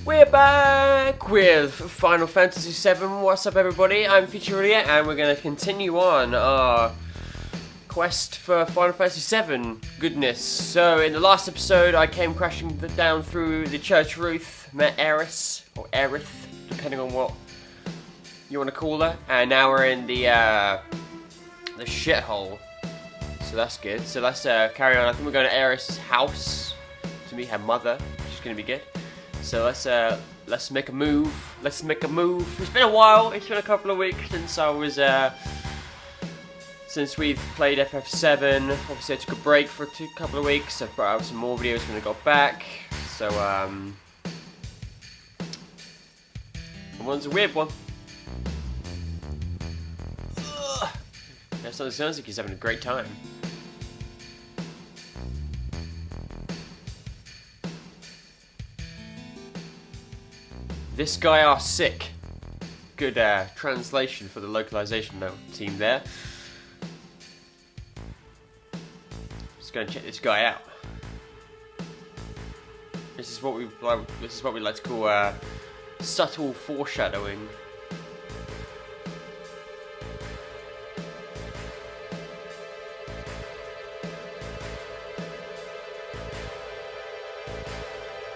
We're back with Final Fantasy VII. What's up, everybody? I'm IAMFUTUREIDIOT, and we're going to continue on our quest for Final Fantasy VII goodness. So, in the last episode, I came crashing down through the church roof, met Aerith, or Aerith, depending on what you want to call her, and now we're in the shithole. So that's good. So let's carry on. I think we're going to Aerith's house to meet her mother, which is going to be good. So let's make a move. Let's make a move. It's been a while. It's been a couple of weeks since I was since we've played FF7. Obviously, I took a break for a couple of weeks. I've brought out some more videos when I got back. So one's a weird one. That sounds like he's having a great time. This guy are sick. Good translation for the localization team there. Just gonna check this guy out. This is what we like to call subtle foreshadowing.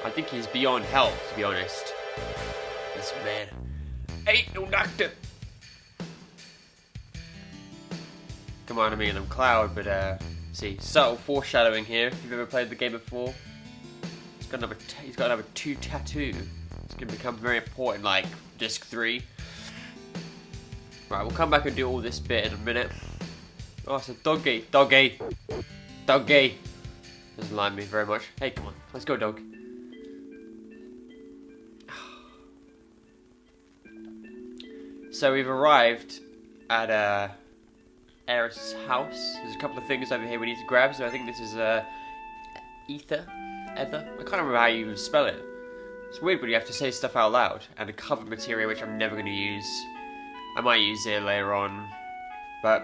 I think he's beyond help, to be honest. This man ain't no doctor. Come on, I mean, I'm Cloud, but see, subtle foreshadowing here. If you've ever played the game before, he's got another 2 tattoo. It's gonna become very important, like disc 3. Right, we'll come back and do all this bit in a minute. Oh, it's a doggy. Doesn't like me very much. Hey, come on, let's go, dog. So we've arrived at Aerith's house. There's a couple of things over here we need to grab. So I think this is ether. I can't remember how you even spell it. It's weird when you have to say stuff out loud. And a cover material which I'm never going to use. I might use it later on, but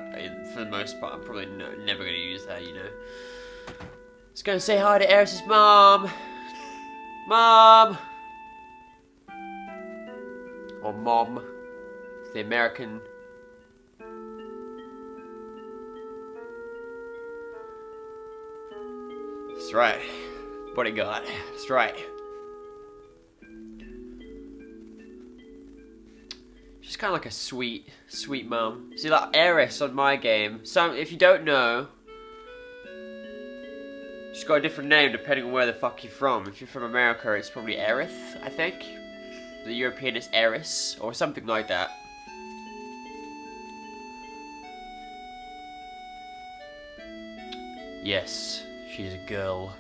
for the most part I'm probably never going to use that. You know. Let's go and say hi to Aerith's mom. Mom. Or mom. The American. That's right. Bodyguard. That's right. She's kind of like a sweet mum. See, like Aerith on my game. So if you don't know, she's got a different name depending on where the fuck you're from. If you're from America, it's probably Aerith, I think. The European is Eris or something like that. Yes, she's a girl.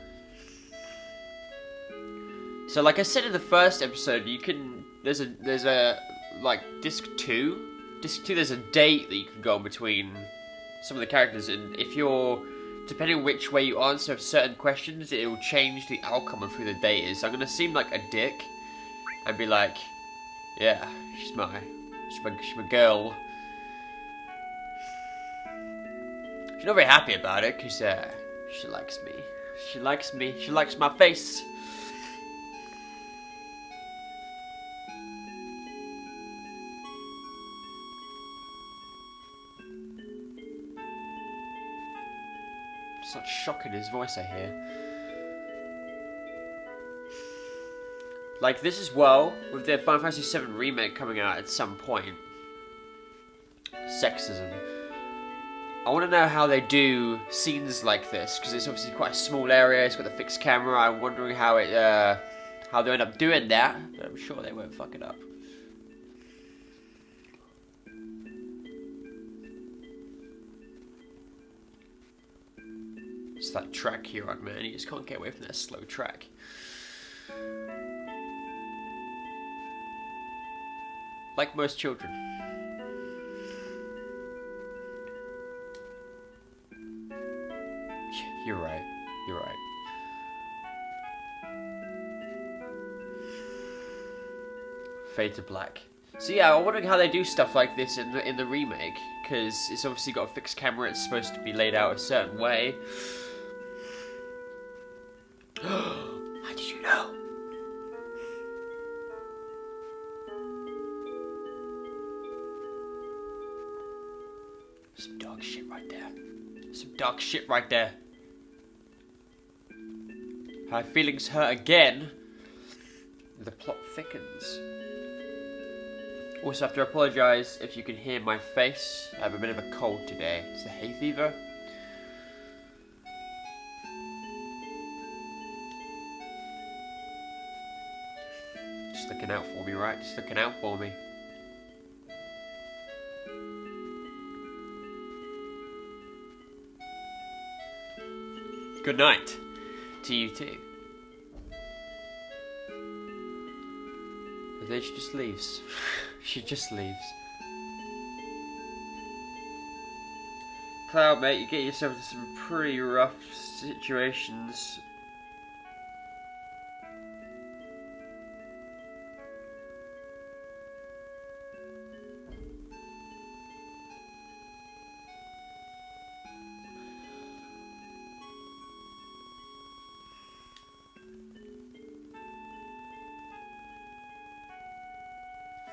So, like I said in the first episode, you can. There's a like disc 2. Disc 2. There's a date that you can go on between some of the characters, and if you're depending on which way you answer certain questions, it will change the outcome of who the date is. So I'm gonna seem like a dick and be like, yeah, she's my girl. She's not very happy about it because she likes me. She likes me. She likes my face. Such shock in his voice I hear. Like this as well, with the Final Fantasy VII remake coming out at some point. Sexism. I want to know how they do scenes like this, because it's obviously quite a small area, it's got the fixed camera. I'm wondering how they end up doing that, but I'm sure they won't fuck it up. It's that track here on, man, you just can't get away from that slow track. Like most children. You're right. You're right. Fade to black. So yeah, I'm wondering how they do stuff like this in the remake, because it's obviously got a fixed camera. It's supposed to be laid out a certain way. How did you know? Some dog shit right there. Some dog shit right there. My feelings hurt again. The plot thickens. Also have to apologise if you can hear my face. I have a bit of a cold today. It's the hay fever. Just looking out for me, right? Just looking out for me. Good night to you too. And then she just leaves. She just leaves. Cloud, mate, you get yourself into some pretty rough situations.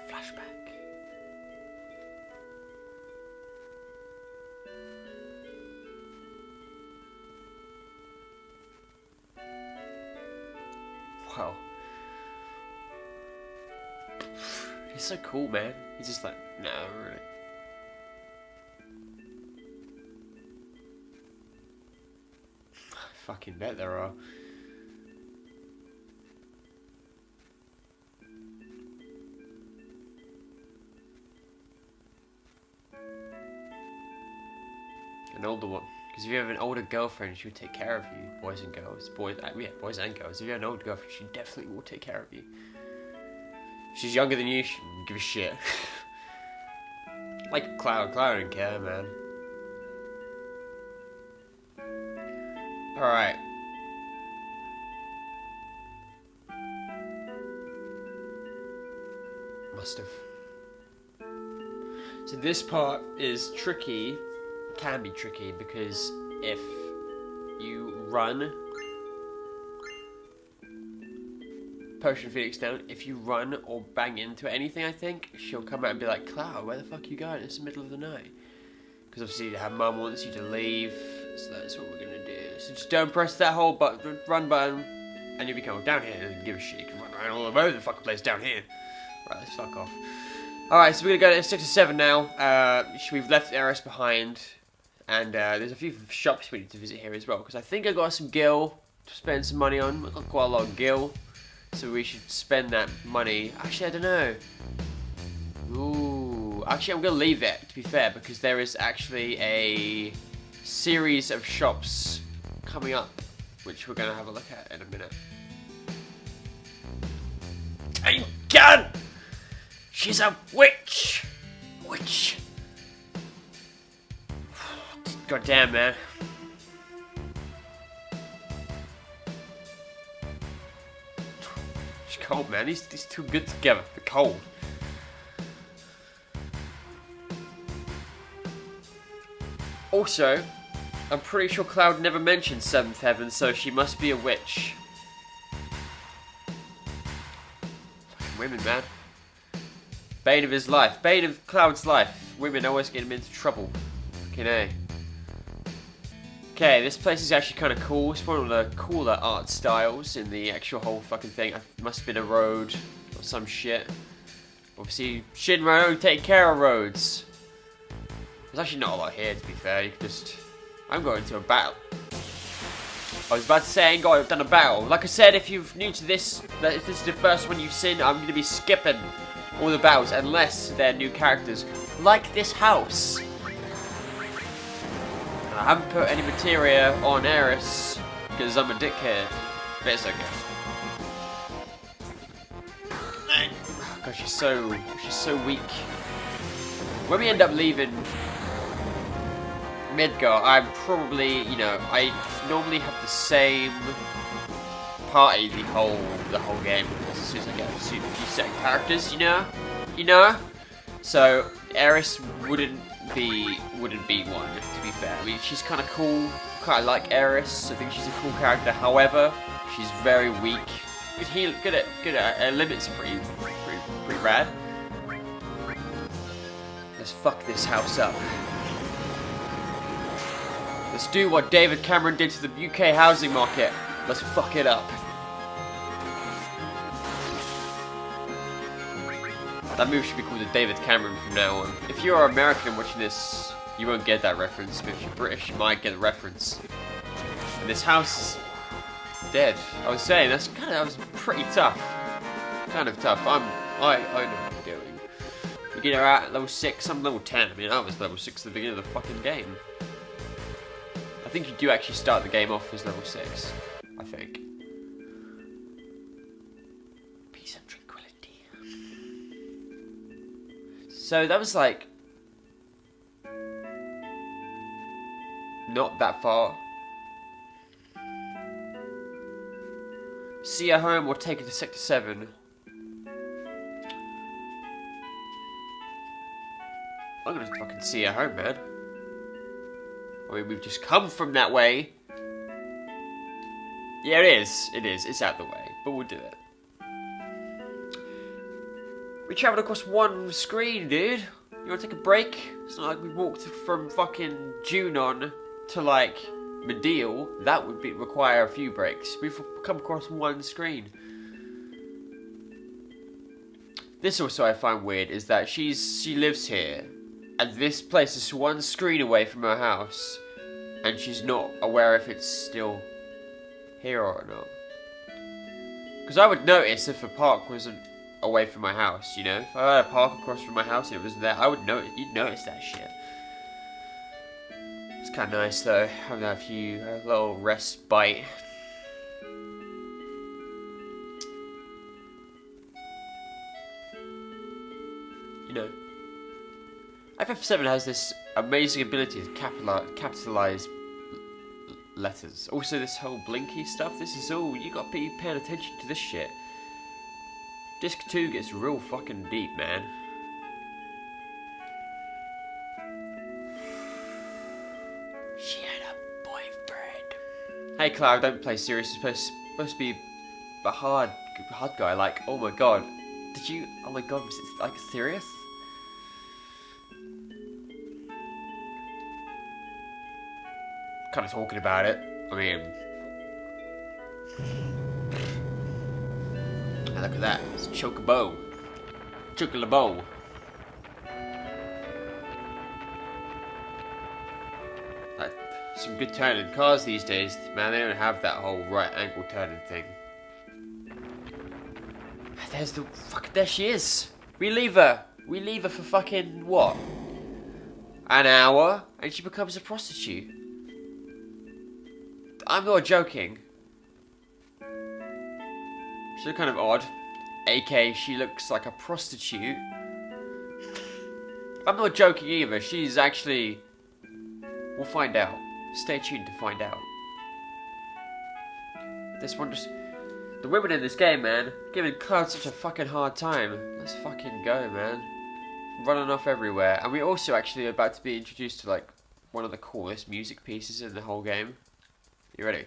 Flashback. Wow. He's so cool, man. He's just like, no, really. I fucking bet there are. An older one, because if you have an older girlfriend, she would take care of you, boys and girls, boys and girls. If you have an older girlfriend, she definitely will take care of you. If she's younger than you, she wouldn't give a shit. Like Cloud don't care, man. Alright. Must have. So this part is tricky. Can be tricky because if you run Potion Phoenix down, if you run or bang into anything, I think she'll come out and be like, Cloud, where the fuck are you going? It's the middle of the night. Because obviously her mum wants you to leave, so that's what we're gonna do. So just don't press that whole run button and you'll become down here and give a shit. You can run around all over the fucking place down here. Right, let's fuck off. Alright, so we're gonna go to 6 or 7 now. We've left Eris behind. And there's a few shops we need to visit here as well, because I think I got some gil to spend some money on. I got quite a lot of gil, so we should spend that money. Actually, I don't know. Ooh, actually, I'm gonna leave it, to be fair, because there is actually a series of shops coming up, which we're gonna have a look at in a minute. Thank God! She's a witch! Witch! God damn, man. She's cold, man. These two good together. They're cold. Also, I'm pretty sure Cloud never mentioned 7th Heaven, so she must be a witch. Fucking women, man. Bane of his life. Bane of Cloud's life. Women always get him into trouble. Fucking A. Okay, this place is actually kind of cool. It's one of the cooler art styles in the actual whole fucking thing. It must have been a road or some shit. Obviously, Shinra don't take care of roads. There's actually not a lot here, to be fair. You can just... I'm going to a battle. I was about to say I ain't done a battle. Like I said, if you're new to this, if this is the first one you've seen, I'm going to be skipping all the battles unless they're new characters. Like this house. I haven't put any materia on Eris because I'm a dickhead, but it's okay. God, she's so weak. When we end up leaving Midgar, I'm probably, you know, I normally have the same party the whole game as soon as I get a few set characters, you know. So Eris wouldn't be one, to be fair. I mean, she's kind of cool. Kind of like Eris. I think she's a cool character. However, she's very weak. Good at limits. Pretty rad. Let's fuck this house up. Let's do what David Cameron did to the UK housing market. Let's fuck it up. That movie should be called the David Cameron from now on. If you're American watching this, you won't get that reference, but if you're British, you might get the reference. And this house is dead. I was saying, that was pretty tough. Kind of tough. I know what I'm doing. We get her out at level 6, I'm level 10. I mean, I was level 6 at the beginning of the fucking game. I think you do actually start the game off as level 6. I think. Peace and tranquility. So that was like... not that far. See her home or take her to Sector 7. I'm gonna fucking see her home, man. I mean, we've just come from that way. Yeah, it is. It is. It's out the way. But we'll do it. We travelled across one screen, dude. You wanna take a break? It's not like we walked from fucking Junon to, like, Medial. That would require a few breaks. We've come across one screen. This also I find weird, is that she lives here. And this place is one screen away from her house. And she's not aware if it's still here or not. Because I would notice if a park wasn't away from my house, you know? If I had a park across from my house and it wasn't there, I would notice, you'd notice that shit. It's kind of nice though, having a little respite. You know, FF7 has this amazing ability to capitalize letters. Also, this whole blinky stuff, this is all, you gotta be paying attention to this shit. Disc 2 gets real fucking deep, man. She had a boyfriend. Hey Cloud, don't play serious. You're supposed to be a hard guy. Like, oh my god. Did you, oh my god, was it like serious? Kind of talking about it. I mean, and look at that. It's Chocobo. Chocolabo. Like, some good turning cars these days. Man, they don't have that whole right angle turning thing. There she is. We leave her for fucking, what? An hour? And she becomes a prostitute. I'm not joking. She looks kind of odd. AK, she looks like a prostitute. I'm not joking either. She's actually... We'll find out. Stay tuned to find out. This one just... The women in this game, man, giving Cloud such a fucking hard time. Let's fucking go, man. Running off everywhere. And we're also actually about to be introduced to, like, one of the coolest music pieces in the whole game. You ready?